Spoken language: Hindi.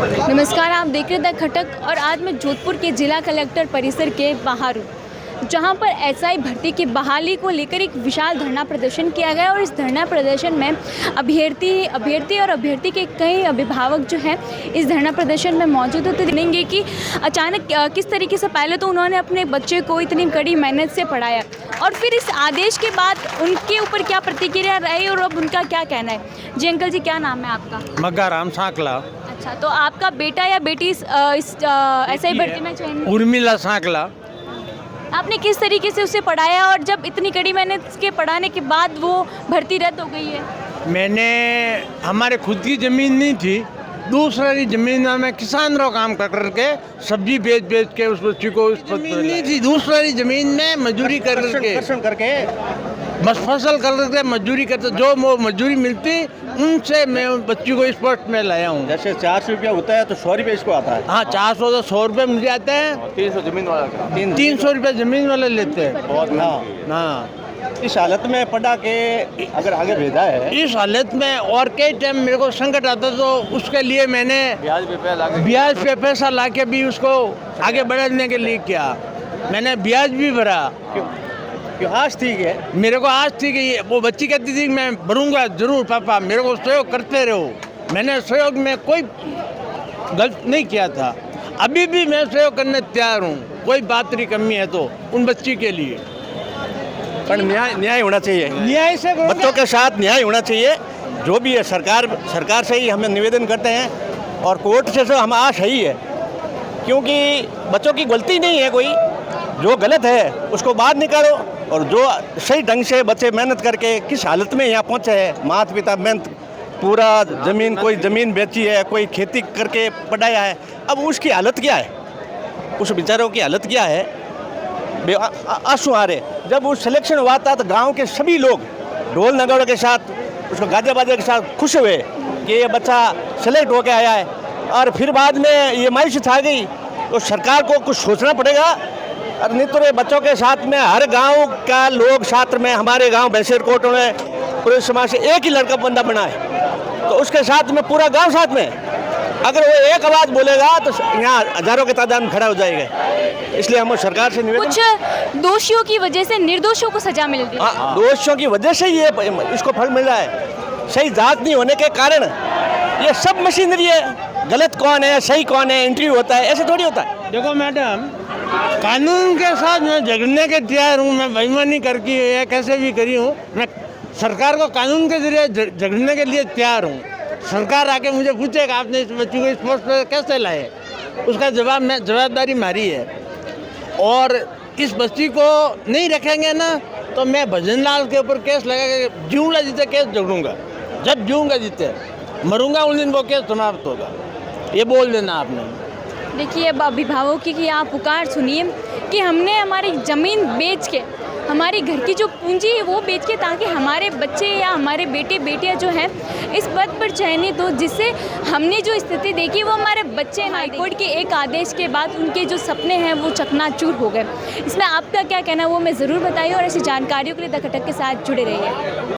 नमस्कार, आप देख रहे थे खटक और आज मैं जोधपुर के जिला कलेक्टर परिसर के बाहर हूँ, जहाँ पर एसआई भर्ती की बहाली को लेकर एक विशाल धरना प्रदर्शन किया गया। और इस धरना प्रदर्शन में अभ्यर्थी के कई अभिभावक जो हैं इस धरना प्रदर्शन में मौजूद होते देखेंगे कि अचानक किस तरीके से पहले तो उन्होंने अपने बच्चे को इतनी कड़ी मेहनत से पढ़ाया और फिर इस आदेश के बाद उनके ऊपर क्या प्रतिक्रिया रही और अब उनका क्या कहना है। जी अंकल जी, क्या नाम है आपका? मग्गा राम सांकला। अच्छा, तो आपका बेटा या बेटी इस एसआई भर्ती में चयन? उर्मिला सांकला। आपने किस तरीके से उसे पढ़ाया और जब इतनी कड़ी मेहनत के पढ़ाने के बाद वो भर्ती रद्द हो गई है? मैंने हमारे खुद की ज़मीन नहीं थी, दूसरी ज़मीन में मैं किसान रो काम कर करके सब्जी बेच के उस बच्ची को उस ज़मीन नहीं थी, दूसरी ज़मीन में मजदूरी करके बस फसल करके मजदूरी करते, जो मजदूरी मिलती उनसे मैं उन बच्ची को इस पोस्ट में लाया हूँ। जैसे 400 रुपया होता है तो 100 रुपये इसको आता है। हाँ, 400 तो 100 रुपये मुझे आते हैं, 300 जमीन वाला 300 रुपये ज़मीन वाले लेते हैं। बहुत हाँ, इस हालत में पढ़ा के अगर आगे भेजा है, इस हालत में और कई टाइम मेरे को संकट आता तो उसके लिए मैंने ब्याज पे पैसा ला के भी उसको आगे बढ़ाने के लिए किया। मैंने ब्याज भी भरा। क्यों आज ठीक है? मेरे को आज थी कि वो बच्ची कहती थी मैं भरूंगा जरूर पापा, मेरे को सहयोग करते रहो। मैंने सहयोग में कोई गलत नहीं किया था, अभी भी मैं सहयोग करने तैयार हूँ। कोई बात नहीं कमी है तो उन बच्ची के लिए पर न्याय होना चाहिए। न्याय से बच्चों के साथ न्याय होना चाहिए। जो भी है सरकार से ही हम निवेदन करते हैं और कोर्ट से हम आश ही है, क्योंकि बच्चों की गलती नहीं है कोई। जो गलत है उसको बाहर निकालो और जो सही ढंग से बच्चे मेहनत करके किस हालत में यहाँ पहुँचे हैं, माता पिता मेहनत पूरा ज़मीन, कोई ज़मीन बेची है, कोई खेती करके पढ़ाया है, अब उसकी हालत क्या है, उस बेचारों की हालत क्या है? आंसू आ रहे। जब वो सिलेक्शन हुआ था तो गांव के सभी लोग ढोल नगाड़ों के साथ, उसको गाजा बाजा के साथ खुश हुए कि ये बच्चा सेलेक्ट होकर आया है। और फिर बाद में ये मायूसी छा गई, तो सरकार को कुछ सोचना पड़ेगा। और नहीं तो बच्चों के साथ में हर गांव का लोग साथ में, हमारे गांव भैंसेरकोट में पूरे समाज से एक ही लड़का बंदा बना है, तो उसके साथ में पूरा गांव साथ में, अगर वो एक आवाज़ बोलेगा तो यहाँ हजारों के तादाद में खड़ा हो जाएगा। इसलिए हम सरकार से निवेदन, कुछ दोषियों की वजह से निर्दोषों को सजा मिल रही है। हाँ, दोषियों की वजह से ये इसको फल मिल रहा है। सही जांच नहीं होने के कारण ये सब मशीनरी है। गलत कौन है सही कौन है इंटरव्यू होता है, ऐसे थोड़ी होता है। देखो मैडम, कानून के साथ मैं झगड़ने के तैयार हूँ। मैं बेईमानी करके या कैसे भी करी हूँ, मैं सरकार को कानून के जरिए झगड़ने के लिए तैयार हूँ। सरकार आके मुझे पूछेगा आपने इस बच्ची को इस पोस्ट पर कैसे लाए, उसका जवाब मैं जवाबदारी मारी है। और इस बच्ची को नहीं रखेंगे ना तो मैं भजन लाल के ऊपर केस लगा के जीऊँगा जीते केस झगड़ूंगा। जब जीऊँगा जीते मरूंगा उस दिन वो केस समाप्त होगा। ये बोल देना आपने। देखिए, अब अभिभावकों की आप पुकार सुनिए कि हमने हमारी ज़मीन बेच के, हमारी घर की जो पूंजी है वो बेच के, ताकि हमारे बच्चे या हमारे बेटे बेटियां जो हैं इस पद पर चयनित हो, जिससे हमने जो स्थिति देखी वो हमारे बच्चे हाईकोर्ट के एक आदेश के बाद उनके जो सपने हैं वो चकनाचूर हो गए। इसमें आपका क्या कहना है वो मैं ज़रूर बताइए और ऐसी जानकारियों के लिए द खटक के साथ जुड़े रहिए।